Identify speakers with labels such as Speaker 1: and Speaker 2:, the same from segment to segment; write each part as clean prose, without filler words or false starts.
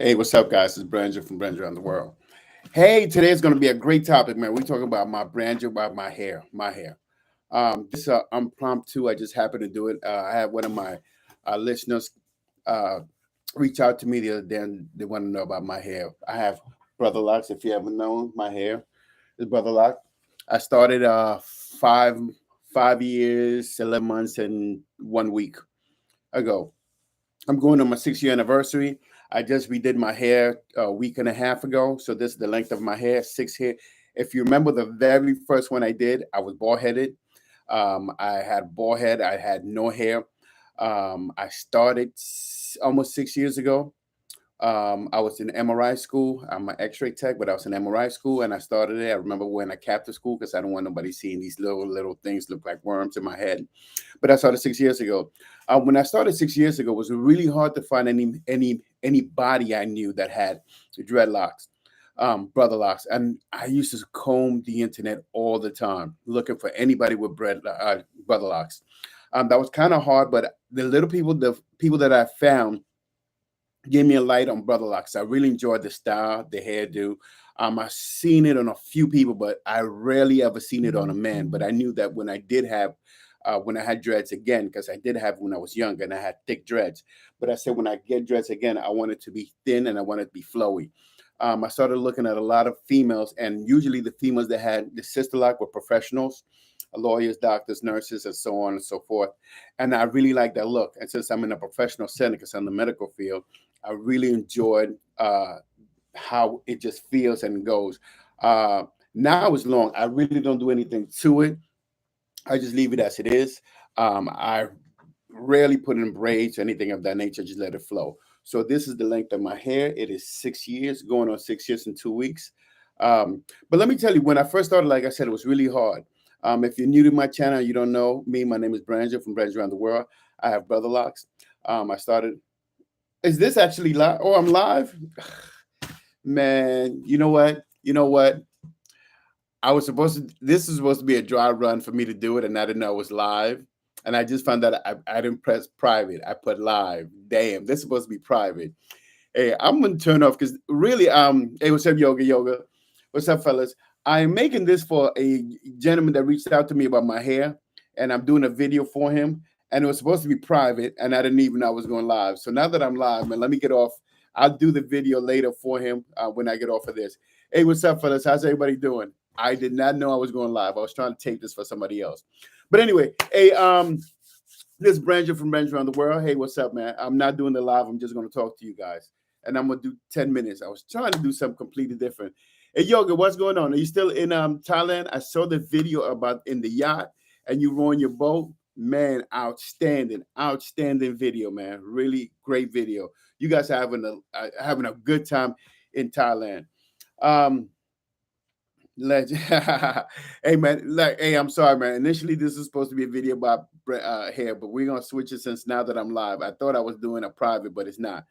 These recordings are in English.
Speaker 1: Hey, what's up, guys? It's Branger from Branger around the world. Hey, today's going to be a great topic, man. We're talking about my Branger, about my hair, This impromptu. I just happened to do it. I had one of my listeners uh, reach out to me the other day, and they want to know about my hair. I have Brotherlocks. If you haven't known, my hair is Brotherlock. I started five years, 11 months, and 1 week ago. I'm going on my 6 year anniversary. I just redid my hair a week and a half ago. So this is the length of my hair, 6 hair. If you remember the very first one I did, I was bald headed. I had bald head. I had no hair. I started almost 6 years ago. I was in MRI school. I'm an X-ray tech, but I was in MRI school, and I started it. I remember wearing a cap to school because I don't want nobody seeing these little things look like worms in my head. But I started 6 years ago. When I started 6 years ago, it was really hard to find anybody I knew that had dreadlocks, brother locks, and I used to comb the internet all the time looking for anybody with brother locks. That was kind of hard, but the people that I found gave me a light on Brotherlocks. I really enjoyed the style, the hairdo. I've seen it on a few people, but I rarely ever seen it on a man. But I knew that when I had dreads again, because I did have when I was young and I had thick dreads. But I said when I get dreads again, I want it to be thin and I want it to be flowy. I started looking at a lot of females, and usually the females that had the sister lock were professionals, lawyers, doctors, nurses, and so on and so forth. And I really like that look. And since I'm in a professional setting, because I'm in the medical field, I really enjoyed how it just feels and goes. Uh, Now it's long. I really don't do anything to it. I just leave it as it is. I rarely put in braids or anything of that nature. Just let it flow. So this is the length of my hair. It is 6 years, going on 6 years in 2 weeks. But let me tell you, when I first started, like I said, it was really hard. If you're new to my channel, you don't know me. My name is Branger from Branger Around the World. I have brother locks. I started. Is this actually live? Oh, I'm live. Man, you know what? You know what? I was supposed to. This is supposed to be a dry run for me to do it, and I didn't know it was live. And I just found out I didn't press private. I put live. Damn, this is supposed to be private. Hey, I'm gonna turn off because really, hey, what's up, yoga? What's up, fellas? I'm making this for a gentleman that reached out to me about my hair, and I'm doing a video for him. And it was supposed to be private, and I didn't even know I was going live. So now that I'm live, man, let me get off. I'll do the video later for him when I get off of this. Hey, what's up, fellas? How's everybody doing? I did not know I was going live. I was trying to tape this for somebody else. But anyway, hey, this is Branger from Branger Around the World. Hey, what's up, man? I'm not doing the live. I'm just going to talk to you guys. And I'm going to do 10 minutes. I was trying to do something completely different. Hey, Yoga, what's going on? Are you still in Thailand? I saw the video about in the yacht and you rowing your boat. Man, outstanding video, man. Really great video. You guys are having a good time in Thailand. Um, Legend. Hey man, hey, I'm sorry, man. Initially, this is supposed to be a video about hair, but we're gonna switch it since now that I'm live. I thought I was doing a private, but it's not.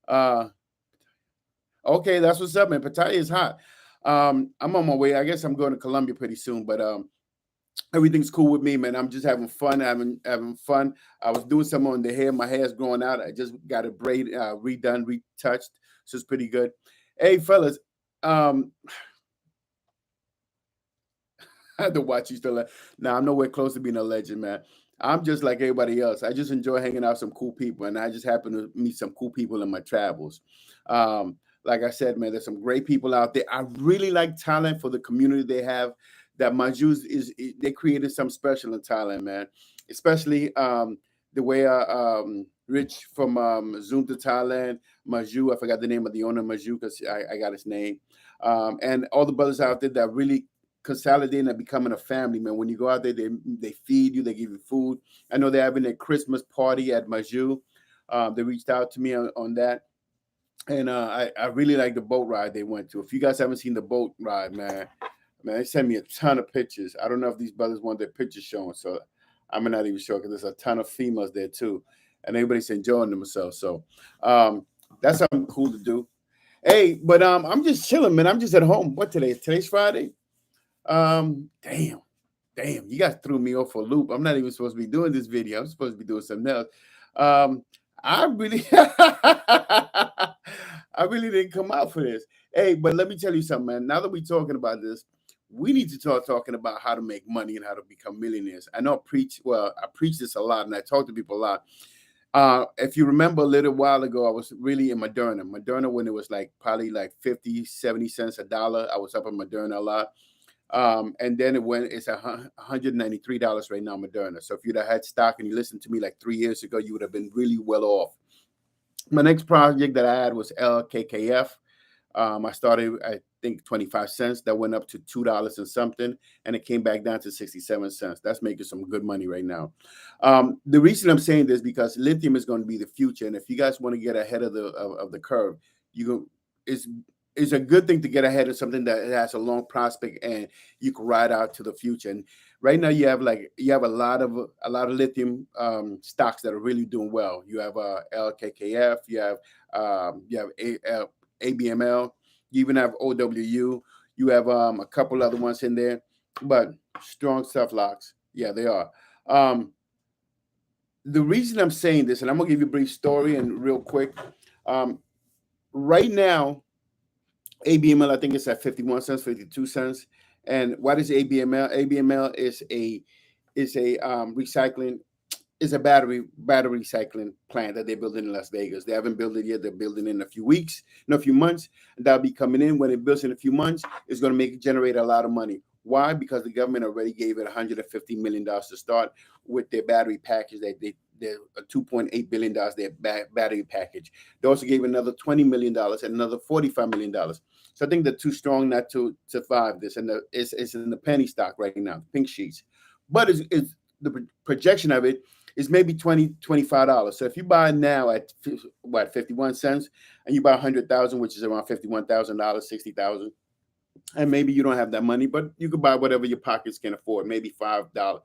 Speaker 1: Uh, okay, that's what's up, man. Pattaya is hot. I'm on my way. I guess I'm going to Colombia pretty soon, but everything's cool with me, man. I'm just having fun, having fun. I was doing some on the hair. My hair's growing out. I just got it redone, retouched, so it's pretty good. Hey, fellas. Um, I had to watch you still. Now I'm nowhere close to being a legend, man. I'm just like everybody else. I just enjoy hanging out with some cool people, and I just happen to meet some cool people in my travels. Like I said, man, there's some great people out there. I really like Thailand for the community they have. That Majus they created something special in Thailand, man. Especially the way Rich from Zoom to Thailand, Maju. I forgot the name of the owner, Maju, because I got his name. And all the brothers out there that really consolidating and becoming a family, man. When you go out there, they feed you, they give you food. I know they're having a Christmas party at Maju. They reached out to me on that. And I really like the boat ride they went to. If you guys haven't seen the boat ride, man, they sent me a ton of pictures. I don't know if these brothers want their pictures shown, so I'm not even sure because there's a ton of females there too, and everybody's enjoying themselves. So that's something cool to do. Hey, but I'm just chilling, man. I'm just at home. What today? Today's Friday. Damn, you guys threw me off for a loop. I'm not even supposed to be doing this video. I'm supposed to be doing something else. I really, I really didn't come out for this. Hey, but let me tell you something, man. Now that we're talking about this, we need to start talking about how to make money and how to become millionaires. I know I preach, well, I preach this a lot and I talk to people a lot. If you remember a little while ago, I was really in Moderna. Moderna, when it was like probably like 50, 70 cents a dollar, I was up in Moderna a lot. And then it went, it's $193 right now, Moderna. So if you'd have had stock and you listened to me like 3 years ago, you would have been really well off. My next project that I had was LKKF. I started, I think, 25 cents. That went up to $2 and something, and it came back down to 67 cents. That's making some good money right now. The reason I'm saying this because lithium is going to be the future, and if you guys want to get ahead of the curve, you go. It's it's a good thing to get ahead of something that has a long prospect and you can ride out to the future. And right now you have a lot of lithium stocks that are really doing well. You have LKKF, you have ABML, you even have OWU, you have a couple other ones in there, but strong stuff, locks. Yeah, they are. Um, the reason I'm saying this, and I'm gonna give you a brief story and real quick. Um, right now, ABML, I think it's at 51 cents, 52 cents. And what is ABML? ABML is a recycling is a battery recycling plant that they're building in Las Vegas. They haven't built it yet. They're building it in a few weeks, in a few months. And that'll be coming in. When it builds in a few months, it's going to generate a lot of money. Why? Because the government already gave it $150 million to start with their battery package. They're $2.8 billion their battery package. They also gave another $20 million and another $45 million. So I think they're too strong not to survive this. And it's in the penny stock right now, pink sheets. But it's the projection of it is maybe $25. So if you buy now at what 51 cents and you buy 100,000, which is around $51,000, 60,000, and maybe you don't have that money, but you could buy whatever your pockets can afford, maybe $5,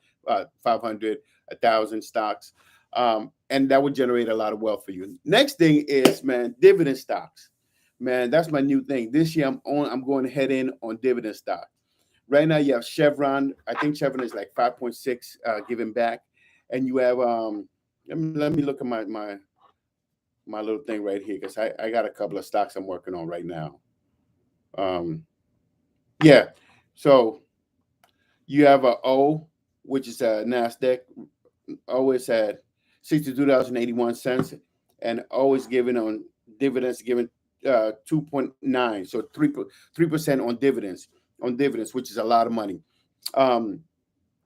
Speaker 1: 500, 1,000 stocks, and that would generate a lot of wealth for you. Next thing is, man, dividend stocks. Man, that's my new thing. This year I'm going to head in on dividend stock. Right now you have Chevron. I think Chevron is like 5.6 giving back, and you have let me look at my little thing right here because I got a couple of stocks I'm working on right now. Um, yeah, so you have a O, which is a Nasdaq. O is at $62.81, and O is given on dividends, given 2.9, so 3% on dividends, which is a lot of money. Um,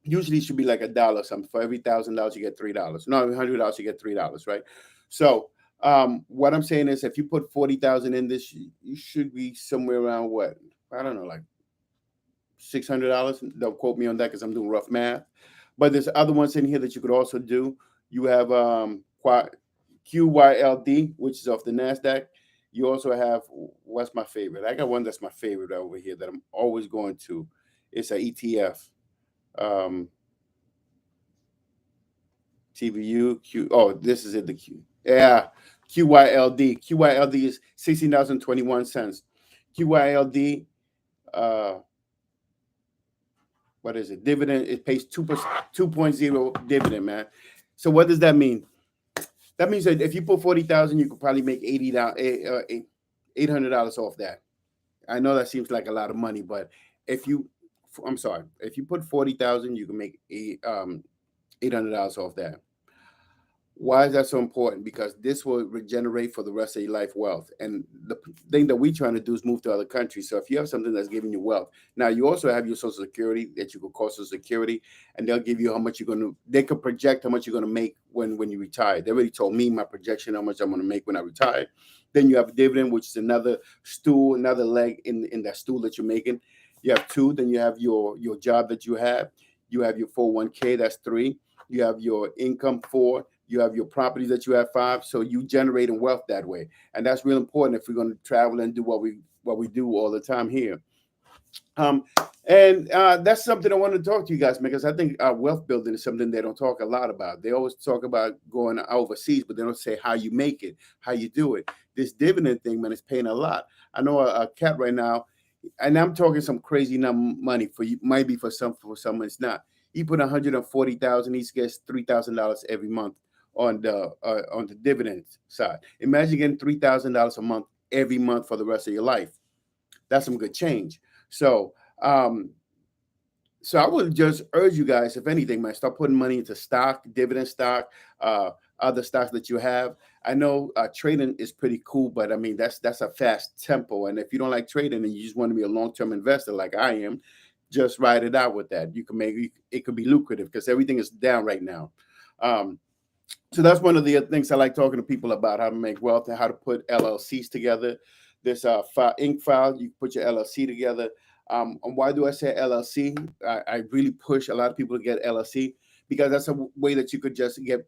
Speaker 1: Usually it should be like a dollar something. For every $1,000 you get $3. No, $100 you get $3, right? So what I'm saying is if you put 40,000 in this, you should be somewhere around what? I don't know, like $600. Don't quote me on that because I'm doing rough math. But there's other ones in here that you could also do. You have QYLD, which is off the Nasdaq. You also have, what's my favorite? I got one that's my favorite over here that I'm always going to. It's a ETF. Um, TBU Q. Oh, this is it. The Q. Yeah, QYLD. QYLD is 16,021 cents. QYLD. Uh, what is it? Dividend. It pays 2%, 2.0 dividend, man. So what does that mean? That means that if you put 40,000, you could probably make $800 off that. I know that seems like a lot of money, but if you, I'm sorry, if you put 40,000, you can make $800 off that. Why is that so important? Because this will regenerate for the rest of your life wealth. And the thing that we're trying to do is move to other countries. So if you have something that's giving you wealth, now you also have your social security that you could call social security, and they'll give you how much you're going to, they could project how much you're going to make when you retire. They already told me my projection, how much I'm going to make when I retire. Then you have a dividend, which is another stool, another leg in that stool that you're making. You have two. Then you have your job that you have. You have your 401k, that's three. You have your income, four. You have your properties that you have, five. So you generating wealth that way, and that's real important if we're going to travel and do what we do all the time here. Um, and that's something I want to talk to you guys because I think wealth building is something they don't talk a lot about. They always talk about going overseas, but they don't say how you make it, how you do it. This dividend thing, man, is paying a lot. I know a cat right now, and I'm talking some crazy money for you. Might be for someone it's not. He put 140,000. He gets $3,000 every month on the dividends side. Imagine getting $3,000 a month every month for the rest of your life. That's some good change. So um, so I would just urge you guys, if anything, man, start putting money into stock, dividend stock, uh, other stocks that you have. I know trading is pretty cool, but I mean that's a fast tempo. And if you don't like trading and you just want to be a long term investor like I am, just ride it out with that. You can make it could be lucrative because everything is down right now. Um, so that's one of the things I like talking to people about, how to make wealth and how to put LLCs together. This Inc. file, you put your LLC together. And why do I say LLC? I really push a lot of people to get LLC because that's a way that you could just get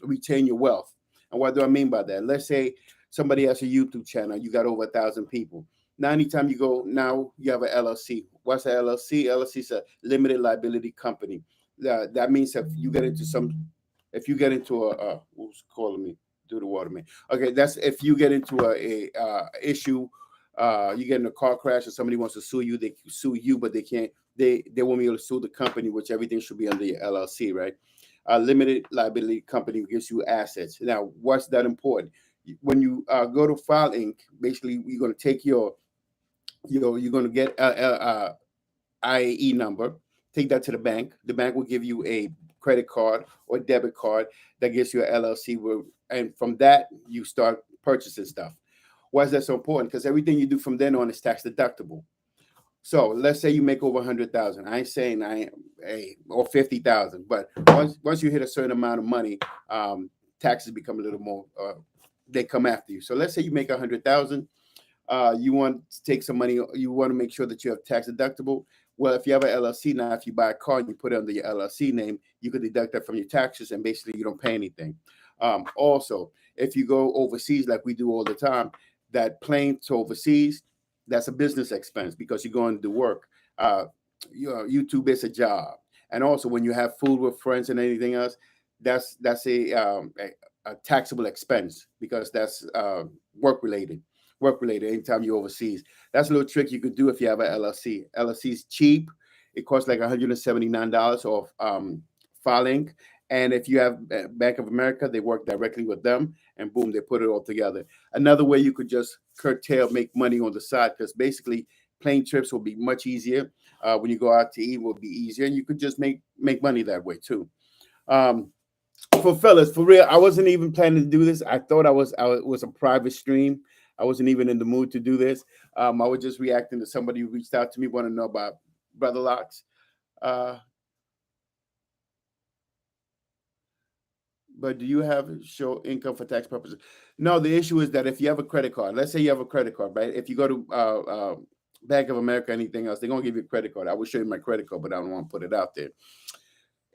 Speaker 1: retain your wealth. And what do I mean by that? Let's say somebody has a YouTube channel, you got over 1,000 people. Now, anytime you go, now you have an LLC. What's an LLC? LLC is a limited liability company. That means if you get into who's calling me? Do the water man. Okay, that's if you get into a issue, you get in a car crash and somebody wants to sue you, they sue you, but they can't. They won't be able to sue the company, which everything should be under your LLC, right? A limited liability company gives you assets. Now, what's that important? When you go to File Inc., basically you're going to take you're going to get a IAE number, take that to the bank. The bank will give you a credit card or debit card that gives you an LLC, and from that you start purchasing stuff. Why is that so important? Because everything you do from then on is tax deductible. So let's say you make over 100,000. I ain't saying or 50,000, but once you hit a certain amount of money, taxes become a little more. They come after you. So let's say you make 100,000. You want to take some money, you want to make sure that you have tax deductible. Well, if you have an LLC now, if you buy a car and you put it under your LLC name, you could deduct that from your taxes and basically you don't pay anything. Also, if you go overseas like we do all the time, that plane to overseas, that's a business expense because you're going to do work. Uh, YouTube is a job. And also when you have food with friends and anything else, that's a taxable expense because that's work related anytime you're overseas. That's a little trick you could do if you have an LLC. LLC is cheap. It costs like $179 off filing. And if you have Bank of America, they work directly with them and boom, they put it all together. Another way you could just curtail, make money on the side because basically plane trips will be much easier. When you go out to eat will be easier and you could just make money that way too. Um, for fellas, for real, I wasn't even planning to do this. I thought I was a private stream. I wasn't even in the mood to do this. I was just reacting to somebody who reached out to me, want to know about Brotherlocks. Uh, but do you have show income for tax purposes? No, the issue is that if you have a credit card, let's say you have a credit card, right? If you go to Bank of America, anything else, they're gonna give you a credit card. I will show you my credit card, but I don't want to put it out there.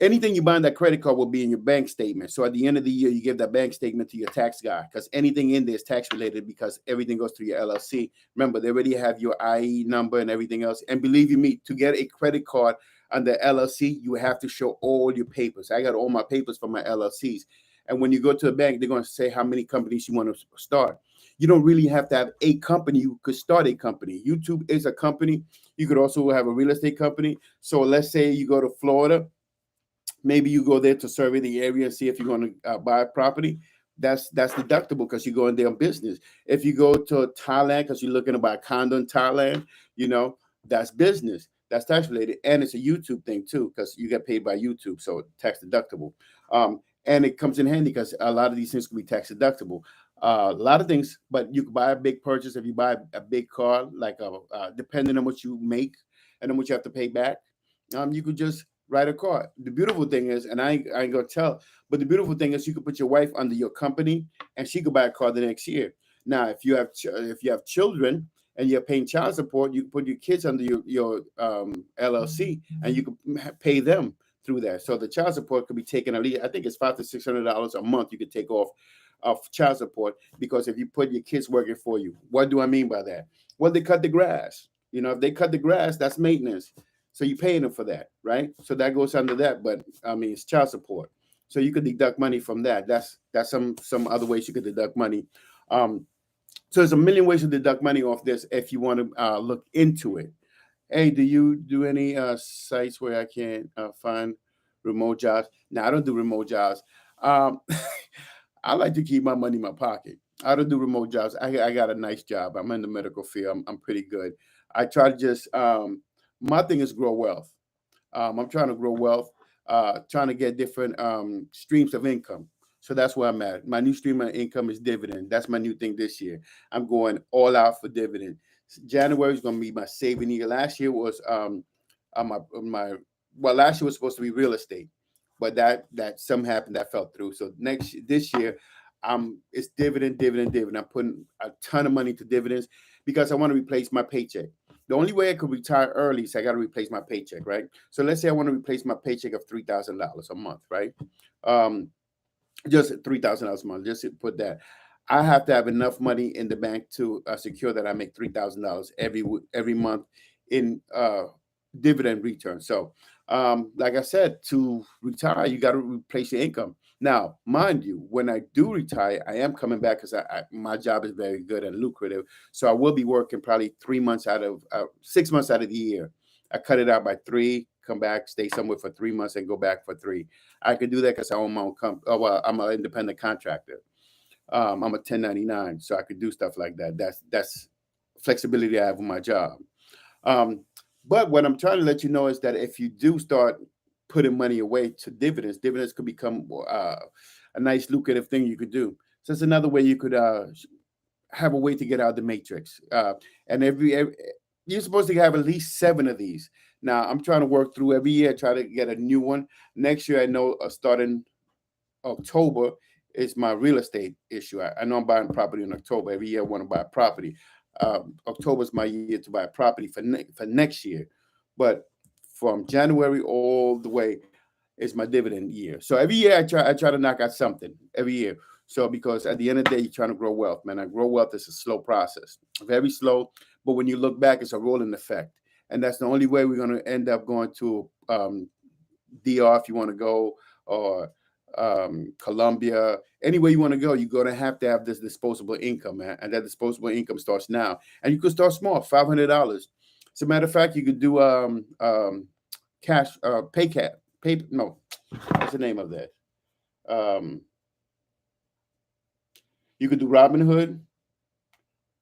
Speaker 1: Anything you buy on that credit card will be in your bank statement. So at the end of the year, you give that bank statement to your tax guy because anything in there is tax related because everything goes through your LLC. Remember, they already have your IE number and everything else. And believe you me, to get a credit card under LLC, you have to show all your papers. I got all my papers from my LLCs. And when you go to a bank, they're going to say how many companies you want to start. You don't really have to have a company. You could start a company. YouTube is a company. You could also have a real estate company. So let's say you go to Florida. Maybe you go there to survey the area and see if you're going to buy a property. That's deductible because you're going there on business. If you go to Thailand because you're looking to buy a condo in Thailand, that's business. That's tax related, and it's a YouTube thing too because you get paid by YouTube, so tax deductible. And it comes in handy because a lot of these things can be tax deductible. A lot of things, but you can buy a big purchase if you buy a big car, like depending on what you make and then what you have to pay back. You could just write a card. The beautiful thing is, and I ain't gonna tell, but the beautiful thing is you could put your wife under your company and she could buy a car the next year. Now, if you have children and you're paying child support, you can put your kids under your LLC and you can pay them through that. So the child support could be taken at least, I think it's $500 to $600 a month you could take off of child support because if you put your kids working for you. What do I mean by that? Well, they cut the grass. If they cut the grass, that's maintenance. So you're paying them for that, right? So that goes under that, but I mean it's child support. So you could deduct money from that. That's some other ways you could deduct money. Um, so there's a million ways to deduct money off this if you want to look into it. Hey, do you do any sites where I can find remote jobs? No, I don't do remote jobs. Um, I like to keep my money in my pocket. I don't do remote jobs. I got a nice job. I'm in the medical field. I'm pretty good. I try to just my thing is grow wealth. I'm trying to grow wealth, trying to get different streams of income. So that's where I'm at. My new stream of income is dividend. That's my new thing this year. I'm going all out for dividend. January is going to be my saving year. Last year was my well, last year was supposed to be real estate, but that something happened that fell through. So this year, it's dividend, dividend, dividend. I'm putting a ton of money to dividends because I want to replace my paycheck. The only way I could retire early is I got to replace my paycheck, right? So let's say I want to replace my paycheck of $3,000 a month, right? Um, just $3,000 a month. Just to put that, I have to have enough money in the bank to secure that I make $3,000 every month in dividend return. So, like I said, to retire, you got to replace your income. Now, mind you, when I do retire, I am coming back because my job is very good and lucrative. So I will be working probably 3 months out of 6 months out of the year. I cut it out by three, come back, stay somewhere for 3 months, and go back for three. I could do that because I own my own company. Oh, well, I'm an independent contractor. I'm a 1099, so I could do stuff like that. That's flexibility I have with my job. Um, but what I'm trying to let you know is that if you do start putting money away to dividends, dividends could become a nice lucrative thing you could do. So it's another way you could have a way to get out of the matrix. And every you're supposed to have at least seven of these. Now I'm trying to work through every year, try to get a new one. Next year, I know starting October is my real estate issue. I know I'm buying property in October. Every year I want to buy property. October is my year to buy property for next year. But from January all the way is my dividend year. So every year I try to knock out something every year. So because at the end of the day, you're trying to grow wealth, man. I grow wealth is a slow process, very slow. But when you look back, it's a rolling effect, and that's the only way we're going to end up going to DR if you want to go, or Colombia, anywhere you want to go, you're going to have this disposable income, man. And that disposable income starts now. And you could start small, $500. As a matter of fact, you could do cash, no, what's the name of that? Um, you could do Robinhood.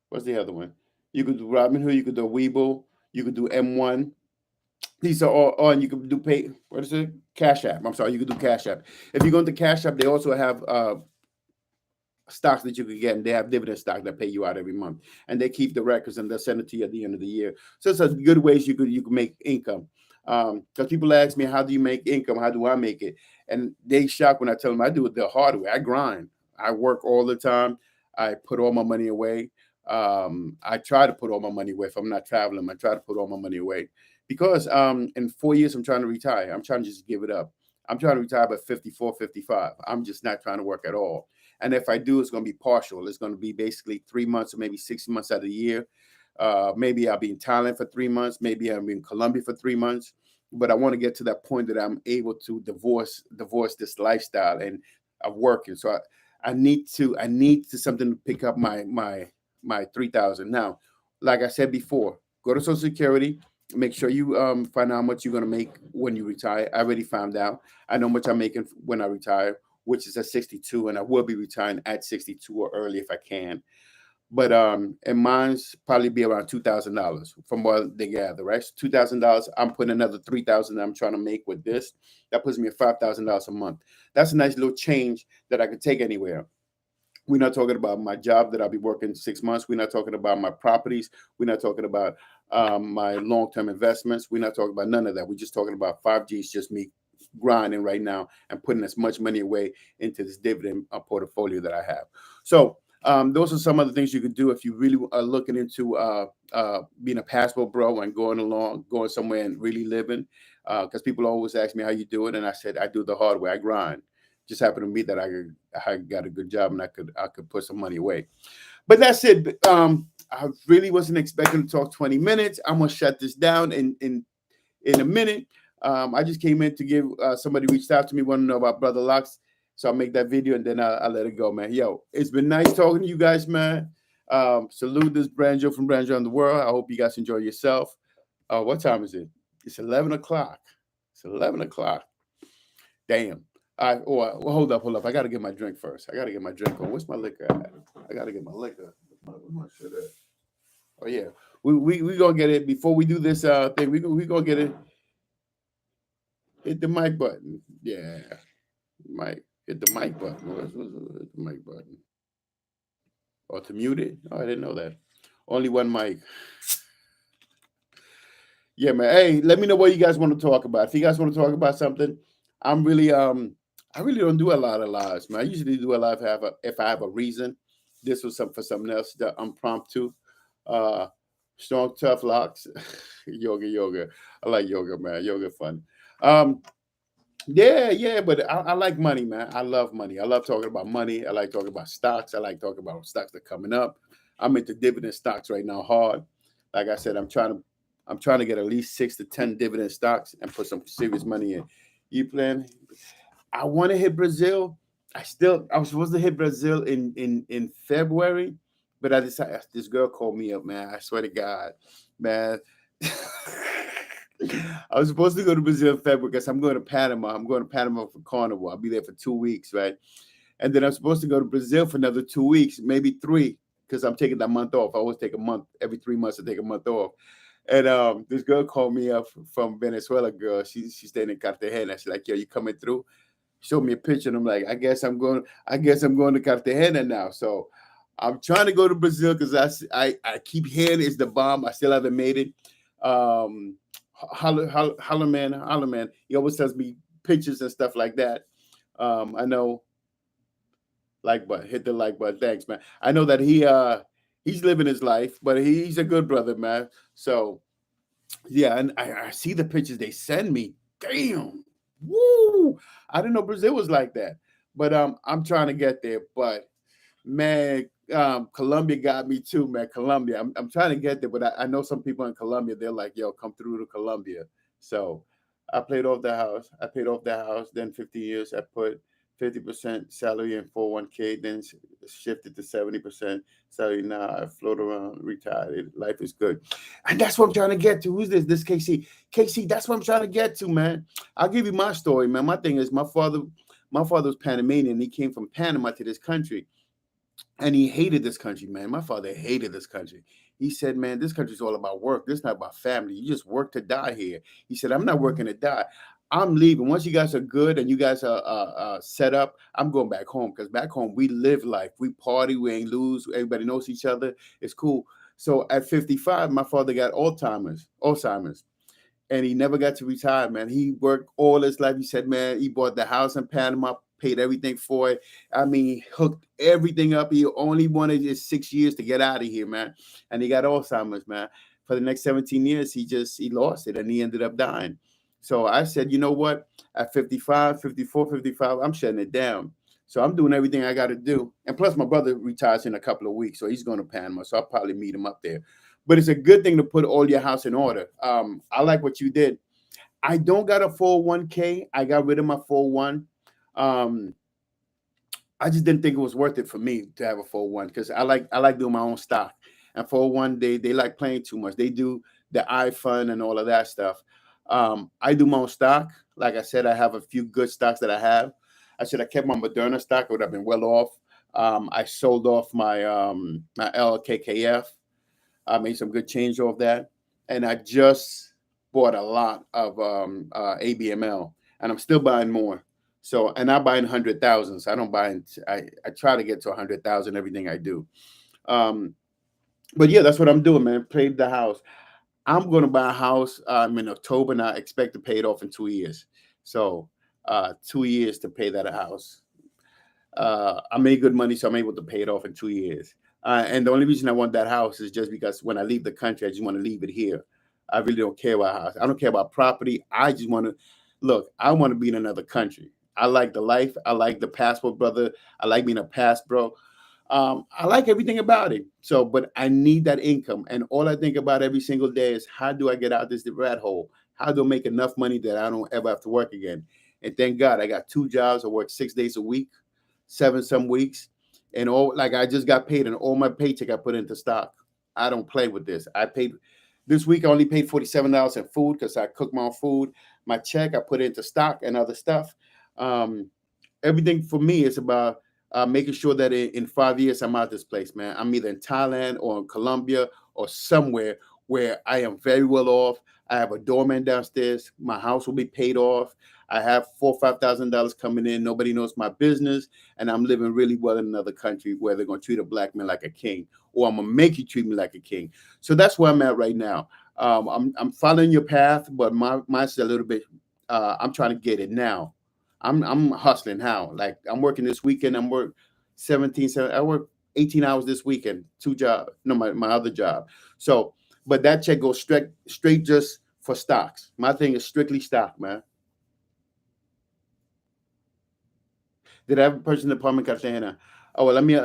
Speaker 1: What's the other one? You could do Robinhood, you could do Weeble, you could do M1. These are all on. You can do pay. What is it? Cash App. I'm sorry. You can do Cash App. If you go into Cash App, they also have stocks that you can get, and they have dividend stock that pay you out every month, and they keep the records and they'll send it to you at the end of the year. So it's a good ways you could make income. Because people ask me, how do you make income? How do I make it? And they shock when I tell them I do it the hard way. I grind. I work all the time. I put all my money away. I try to put all my money away. If I'm not traveling, I try to put all my money away because in 4 years I'm trying to retire. I'm trying to just give it up. I'm trying to retire by 54, 55. I'm just not trying to work at all. And if I do, it's going to be partial. It's going to be basically 3 months or maybe 6 months out of the year. Maybe I'll be in Thailand for 3 months. Maybe I'll be in Colombia for 3 months. But I want to get to that point that I'm able to divorce this lifestyle and of working. So I need to something to pick up my 3,000. Now, like I said before, go to Social Security. Make sure you find out how much you're going to make when you retire. I already found out. I know how much I'm making when I retire, which is at 62, and I will be retiring at 62 or early if I can. But and mine's probably be around $2,000 from what they gather, right? So $2,000. I'm putting another 3,000 that I'm trying to make with this. That puts me at $5,000 a month. That's a nice little change that I could take anywhere. We're not talking about my job that I'll be working 6 months. We're not talking about my properties. We're not talking about my long-term investments. We're not talking about none of that. We're just talking about 5G. It's just me grinding right now and putting as much money away into this dividend portfolio that I have. So those are some of the things you could do if you really are looking into being a passport bro and going somewhere and really living. Because people always ask me how you do it, and I said I do it the hard way. I grind. Just happened to be that I got a good job and I could put some money away. But that's it. I really wasn't expecting to talk 20 minutes. I'm gonna shut this down in a minute. I just came in to give somebody reached out to me, want to know about Brotherlocks. So I'll make that video and then I'll let it go, man. Yo, it's been nice talking to you guys, man. Salute this Branjo from Branjo on the World. I hope you guys enjoy yourself. What time is it? It's 11 o'clock. It's 11 o'clock. Damn. Well, hold up. I got to get my drink first. I got to get my drink on. Where's my liquor at? I got to get my liquor. Where's my shit at? Oh yeah, we gonna get it before we do this thing. We gonna get it. Hit the mic button. Yeah, mic. Hit the mic button. Hit the mic button. Or to mute it. Oh, I didn't know that. Only one mic. Yeah, man. Hey, let me know what you guys want to talk about. If you guys want to talk about something, I'm really I really don't do a lot of lives, man. I usually do a live if I have a reason. This was some for something else that impromptu. Uh Strong tough locks. Yoga. I like yoga, man. Yoga fun. Um yeah, but I like money, man. I love money. I love talking about money. I like talking about stocks. I like talking about stocks that are coming up. I'm into dividend stocks right now, hard. Like I said, I'm trying to get at least 6 to 10 dividend stocks and put some serious money in. You plan? I want to hit Brazil. I was supposed to hit Brazil in February, but I decided this girl called me up, man. I swear to God, man. I was supposed to go to Brazil in February because I'm going to Panama. I'm going to Panama for Carnival. I'll be there for 2 weeks, right? And then I'm supposed to go to Brazil for another 2 weeks, maybe three, because I'm taking that month off. I always take a month every 3 months. I take a month off. And this girl called me up from Venezuela. Girl, she's staying in Cartagena. She's like, "Yo, you coming through?" Showed me a picture, and I'm like, I guess I'm going. I guess I'm going to Cartagena now. So I'm trying to go to Brazil because I keep hearing it's the bomb. I still haven't made it. Holler man. He always sends me pictures and stuff like that. I know, like button, hit the like button. Thanks, man. I know that he's living his life, but he's a good brother, man. So yeah, and I see the pictures they send me. Damn, woo! I didn't know Brazil was like that, but I'm trying to get there. But man, Colombia got me too, man. Colombia, I'm trying to get there, but I know some people in Colombia. They're like, "Yo, come through to Colombia." So I paid off the house. I paid off the house. Then 50 years, I put 50% salary in 401k. Then shifted to 70% salary. Now I float around, retired. Life is good, and that's what I'm trying to get to. Who's this? This KC. KC. That's what I'm trying to get to, man. I'll give you my story, man. My thing is, my father. My father was Panamanian. He came from Panama to this country and he hated this country, man. My father hated this country. He said, "Man, this country's all about work. This is not about family. You just work to die here." He said, "I'm not working to die. I'm leaving. Once you guys are good and you guys are set up, I'm going back home because back home we live life. We party. We ain't lose. Everybody knows each other. It's cool." So at 55, my father got Alzheimer's, and he never got to retire, man. He worked all his life. He said, man, he bought the house in Panama, paid everything for it. I mean, he hooked everything up. He only wanted just 6 years to get out of here, man. And he got Alzheimer's, man. For the next 17 years, he lost it and he ended up dying. So I said, you know what? At 55, 54, 55, I'm shutting it down. So I'm doing everything I got to do. And plus, my brother retires in a couple of weeks. So he's going to Panama. So I'll probably meet him up there. But it's a good thing to put all your house in order. I like what you did. I don't got a 401k. I got rid of my 401. Um, I just didn't think it was worth it for me to have a 401 because I like doing my own stock. And 401 they like playing too much. They do the iFund and all of that stuff. I do my own stock. Like I said, I have a few good stocks that I have. I should have kept my Moderna stock. I would have been well off. I sold off my LKKF. I made some good change off that, and I just bought a lot of ABML, and I'm still buying more. So, and I buy in 100,000. I don't buy. I try to get to 100,000 everything I do. Um, but yeah, that's what I'm doing, man. Paid the house. I'm going to buy a house in October, and I expect to pay it off in 2 years. So, 2 years to pay that house. I made good money, so I'm able to pay it off in 2 years. And the only reason I want that house is just because when I leave the country, I just want to leave it here. I really don't care about house. I don't care about property. I just want to look. I want to be in another country. I like the life. I like the passport, brother. I like being a pass, bro. I like everything about it. So, but I need that income, and all I think about every single day is how do I get out this rat hole? How do I make enough money that I don't ever have to work again? And thank God I got 2 jobs. I work 6 days a week, seven some weeks, and all like I just got paid, and all my paycheck I put into stock. I don't play with this. I paid this week. I only paid $47 in food because I cook my own food. My check I put into stock and other stuff. Um, everything for me is about making sure that in 5 years I'm out this place, man. I'm either in Thailand or in Colombia or somewhere where I am very well off. I have a doorman downstairs. My house will be paid off. I have $4,000 or $5,000 coming in. Nobody knows my business, and I'm living really well in another country where they're gonna treat a black man like a king, or I'm gonna make you treat me like a king. So that's where I'm at right now. I'm following your path, but mine's a little bit. I'm trying to get it now. I'm hustling how? Like I'm working this weekend. I'm work 17. I work 18 hours this weekend, two jobs. No, my other job. So, but that check goes straight just for stocks. My thing is strictly stock, man. Did I have a person in the apartment Cartagena? Oh well, let me.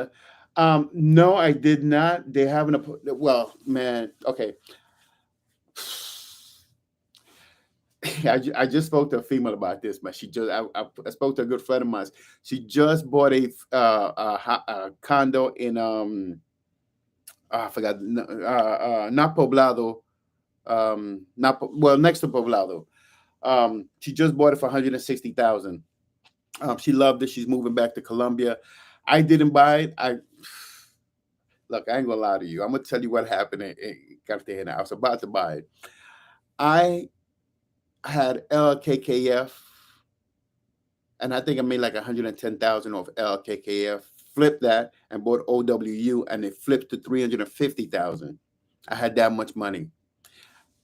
Speaker 1: No, I did not. They have an. Well, man. Okay. I just spoke to a female about this, but she just I spoke to a good friend of mine. She just bought a condo in I forgot not Poblado, not well next to Poblado. She just bought it for 160,000. She loved it. She's moving back to Colombia. I didn't buy it. I look. I ain't gonna lie to you. I'm gonna tell you what happened in Cartagena. I was about to buy it. I had LKKF, and I think I made like 110,000 off LKKF. Flipped that and bought OWU, and it flipped to 350,000. I had that much money.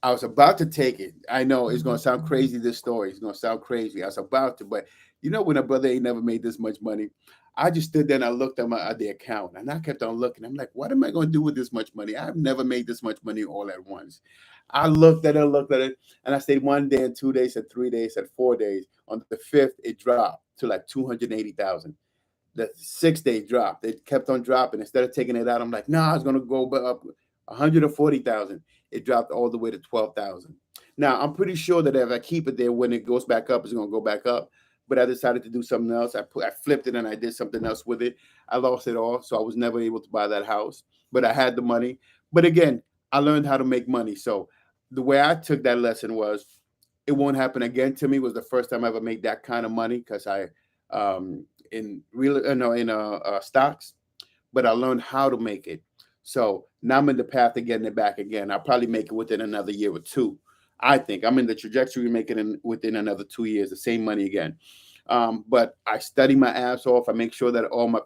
Speaker 1: I was about to take it. I know it's gonna sound crazy. This story is gonna sound crazy. I was about to, but when a brother ain't never made this much money, I just stood there and I looked at the account, and I kept on looking. I'm like, what am I gonna do with this much money? I've never made this much money all at once. I looked at it, and I stayed 1 day and 2 days and 3 days and 4 days. On the fifth, it dropped to like 280,000. The 6 day dropped. It kept on dropping. Instead of taking it out, I'm like, no, it's gonna go up 140,000. It dropped all the way to 12,000. Now I'm pretty sure that if I keep it there, when it goes back up, it's gonna go back up. But I decided to do something else. I flipped it and I did something else with it. I lost it all, so I was never able to buy that house. But I had the money. But again, I learned how to make money. So the way I took that lesson was, it won't happen again to me. It was the first time I ever made that kind of money because I in real no in stocks, but I learned how to make it. So now I'm in the path of getting it back again. I'll probably make it within another year or two. I think I'm in the trajectory of making it within another 2 years, the same money again. But I study my ass off. I make sure that all my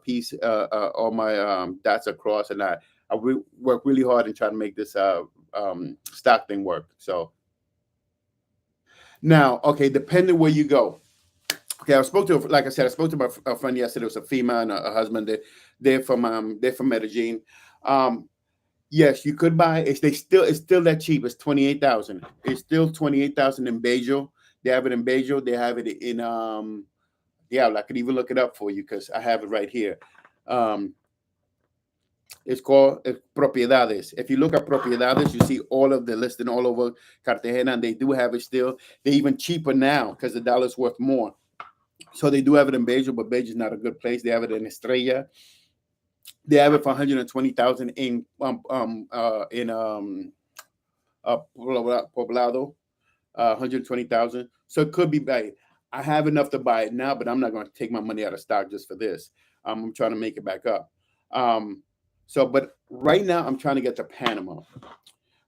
Speaker 1: dots are crossed, and I work really hard and try to make this stock thing work. So now, okay, depending where you go. Okay, like I said, I spoke to my friend yesterday. It was a female and a husband. They're from Medellin. Um, yes, you could buy. It's still that cheap. It's 28,000. It's still 28,000 in Bejo. They have it in Bejo. They have it in yeah. I could even look it up for you because I have it right here. Um, it's called Propiedades. If you look at Propiedades, you see all of the listing all over Cartagena, and they do have it still. They're even cheaper now because the dollar's worth more. So they do have it in Bejo, but Bejo is not a good place. They have it in Estrella. They have it for 120,000 Poblado, 120,000. So it could be bad. I have enough to buy it now, but I'm not going to take my money out of stock just for this. I'm trying to make it back up. But right now I'm trying to get to Panama.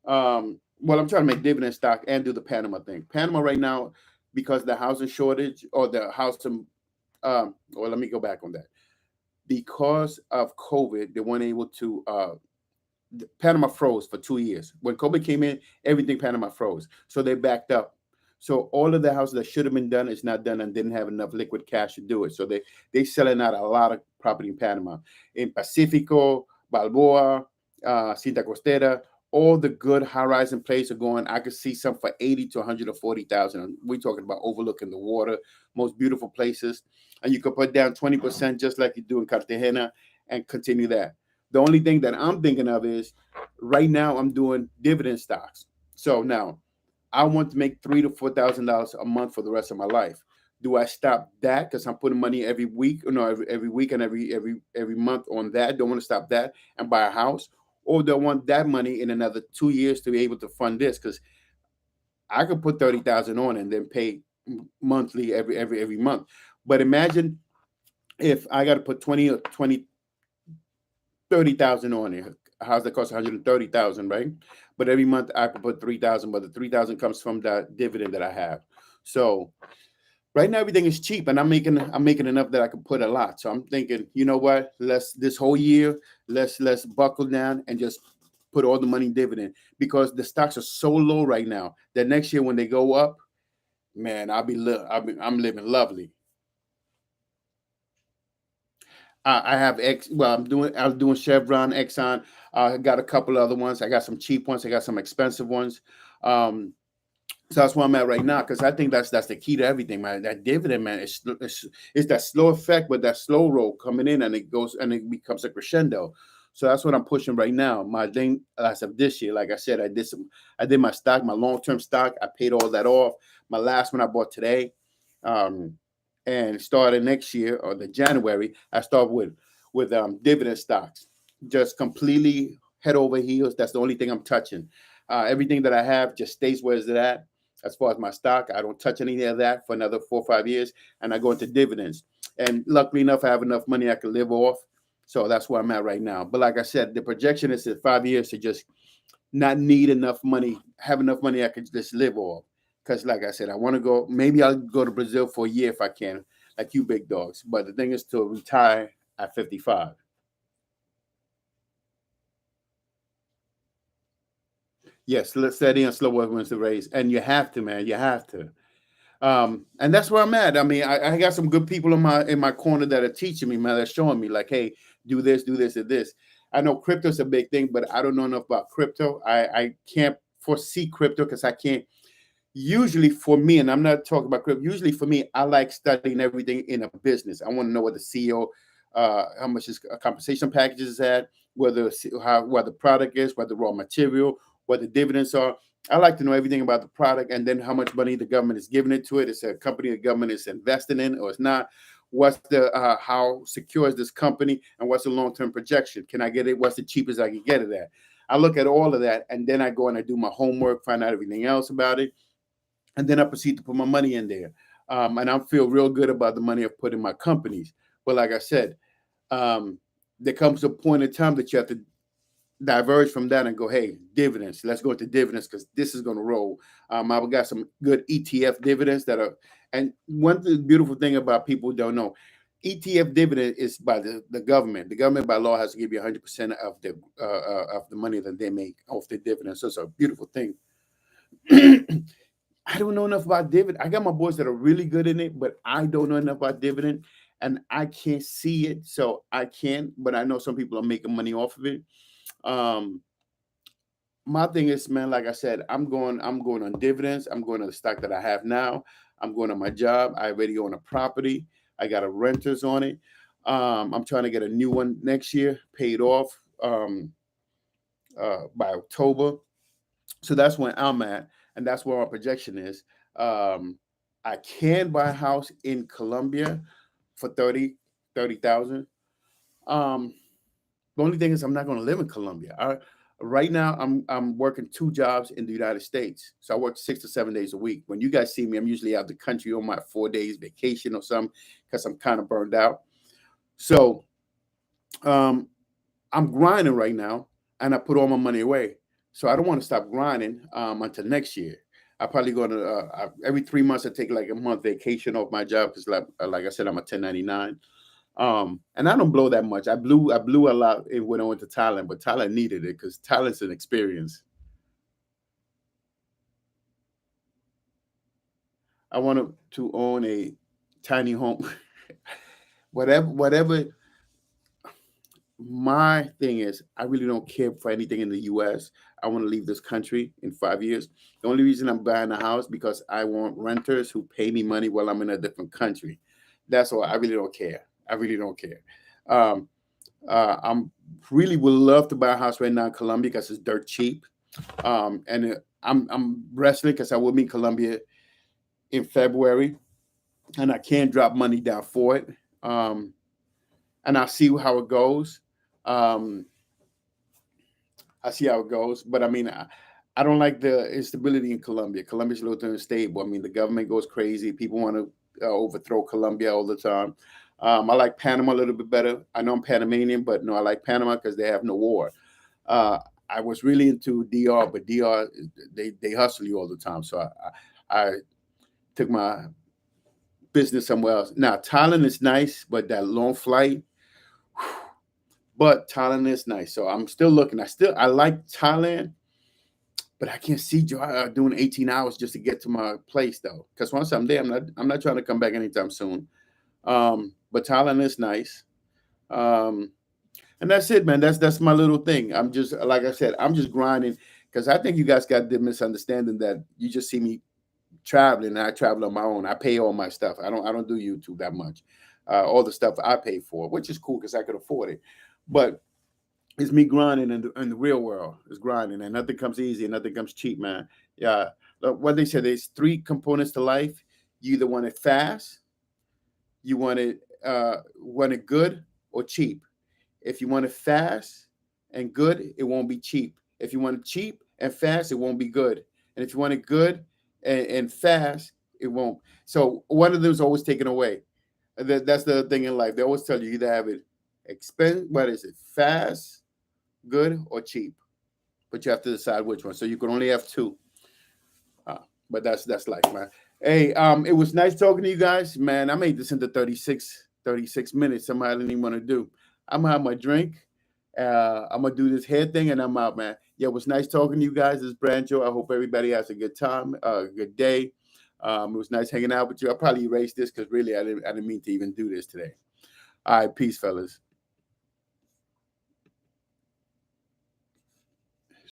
Speaker 1: Well, I'm trying to make dividend stock and do the Panama thing. Panama right now, because the housing shortage or the housing, or let me go back on that. Because of COVID, they weren't able to. Panama froze for 2 years. When COVID came in, everything Panama froze. So they backed up. So all of the houses that should have been done is not done and didn't have enough liquid cash to do it. So they selling out a lot of property in Panama, in Pacifico, Balboa, Cinta Costera. All the good high rising places are going. I could see some for 80 to 140,000. We're talking about overlooking the water, most beautiful places, and you could put down 20% just like you do in Cartagena and continue that. The only thing that I'm thinking of is right now I'm doing dividend stocks. So now I want to make $3,000 to $4,000 a month for the rest of my life. Do I stop that because I'm putting money every week, or no, every week and every month on that? Don't want to stop that and buy a house, or do I want that money in another 2 years to be able to fund this? Because I could put 30,000 on and then pay monthly every month. But imagine if I got to put 20 or 20 30,000 on it, a house that costs 130,000, right? But every month I can put 3,000, but the 3,000 comes from that dividend that I have. So right now everything is cheap, and I'm making enough that I can put a lot. So I'm thinking, you know what? Let's this whole year, let's buckle down and just put all the money in dividend, because the stocks are so low right now that next year when they go up, man, I'm living lovely. I have X. Well, I was doing Chevron, Exxon. I got a couple other ones. I got some cheap ones. I got some expensive ones. Um, So that's where I'm at right now, because I think that's the key to everything, man. That dividend, man, it's that slow effect, but that slow roll coming in, and it goes and it becomes a crescendo. So that's what I'm pushing right now. My thing as of this year, like I said, I did my stock, my long term stock. I paid all that off. My last one I bought today, um, and started next year or the January, I start with dividend stocks, just completely head over heels. That's the only thing I'm touching. Everything that I have just stays where it's at. As far as my stock, I don't touch any of that for another 4 or 5 years, and I go into dividends. And luckily enough, I have enough money I can live off. So that's where I'm at right now. But like I said, the projection is at 5 years to just not need enough money, have enough money I could just live off. Because like I said, I want to go. Maybe I'll go to Brazil for a year if I can, like you big dogs. But the thing is to retire at 55. Yes, let's steady and slow wins the race, and you have to, man. You have to. And that's where I'm at. I mean, I got some good people in my corner that are teaching me, man. They're showing me like, hey, do this, and this. I know crypto's a big thing, but I don't know enough about crypto. I can't foresee crypto because I can't. Usually for me, and I'm not talking about crypto. Usually for me, I like studying everything in a business. I want to know what the CEO, how much his compensation package is at, whether how what the product is, what the raw material, what the dividends are. I like to know everything about the product, and then how much money the government is giving it to it. It's a company the government is investing in, or it's not. What's the how secure is this company, and what's the long term projection? Can I get it? What's the cheapest I can get it at? I look at all of that, and then I go and I do my homework, find out everything else about it, and then I proceed to put my money in there. And I feel real good about the money I've put in my companies. But like I said, um, there comes a point in time that you have to diverge from that and go, hey, dividends. Let's go to dividends because this is going to roll. I've got some good ETF dividends that are, and one beautiful thing about people who don't know, ETF dividend is by the government. The government by law has to give you 100% of the money that they make off the dividends. So it's a beautiful thing. I don't know enough about dividend. I got my boys that are really good in it, but I don't know enough about dividend, and I can't see it, so I can't. But I know some people are making money off of it. Um, my thing is, man, like I said, I'm going on dividends. I'm going on the stock that I have now. I'm going on my job. I already own a property. I got a renters on it. I'm trying to get a new one next year, paid off by October. So that's where I'm at, and that's where our projection is. Um, I can buy a house in Colombia for 30,000. Um, the only thing is I'm not going to live in Colombia. Right now, I'm working two jobs in the United States, so I work 6 to 7 days a week. When you guys see me, I'm usually out of the country on my 4 days vacation or something because I'm kind of burned out. So um, I'm grinding right now, and I put all my money away. So I don't want to stop grinding until next year. I probably going to every 3 months I take like a month vacation off my job because like I said I'm a 1099. And I don't blow that much. I blew a lot when I went to Thailand, but Thailand needed it because Thailand's an experience. I wanted to own a tiny home, whatever. My thing is, I really don't care for anything in the U.S. I want to leave this country in 5 years. The only reason I'm buying a house because I want renters who pay me money while I'm in a different country. That's all. I really don't care. I really don't care. Um, I'm really would love to buy a house right now in Colombia because it's dirt cheap. And I'm wrestling because I will be in Colombia in February, and I can't drop money down for it. Um, and I'll see how it goes. Um, I see how it goes. But I mean, I don't like the instability in Colombia. Colombia's a little too unstable. I mean, the government goes crazy. People want to overthrow Colombia all the time. I like Panama a little bit better. I know I'm Panamanian, but no, I like Panama because they have no war. Uh, I was really into DR, but DR they hustle you all the time. So I took my business somewhere else. Now Thailand is nice, but that long flight. But Thailand is nice, so I'm still looking. I like Thailand, but I can't see doing 18 hours just to get to my place though. Because once I'm there, I'm not trying to come back anytime soon. But Thailand is nice. Um, and that's it, man. That's my little thing. I'm just like I said, I'm just grinding because I think you guys got the misunderstanding that you just see me traveling and I travel on my own. I pay all my stuff. I don't do YouTube that much. All the stuff I pay for, which is cool because I could afford it. But it's me grinding in the real world. It's grinding, and nothing comes easy, and nothing comes cheap, man. Yeah, what they said, there's three components to life. You either want it fast, you want it good or cheap. If you want it fast and good, it won't be cheap. If you want it cheap and fast, it won't be good. And if you want it good and fast, it won't. So one of them is always taken away. That's the thing in life. They always tell you either have it what is it, fast, good, or cheap. But you have to decide which one. So you can only have two. Uh, but that's life, man. Hey, it was nice talking to you guys, man. I made this into 36 minutes. Something I didn't even want to do. I'm gonna have my drink. I'm gonna do this hair thing, and I'm out, man. Yeah, it was nice talking to you guys. This is Brancho. I hope everybody has a good time, a good day. It was nice hanging out with you. I'll probably erase this because really I didn't mean to even do this today. All right, peace, fellas.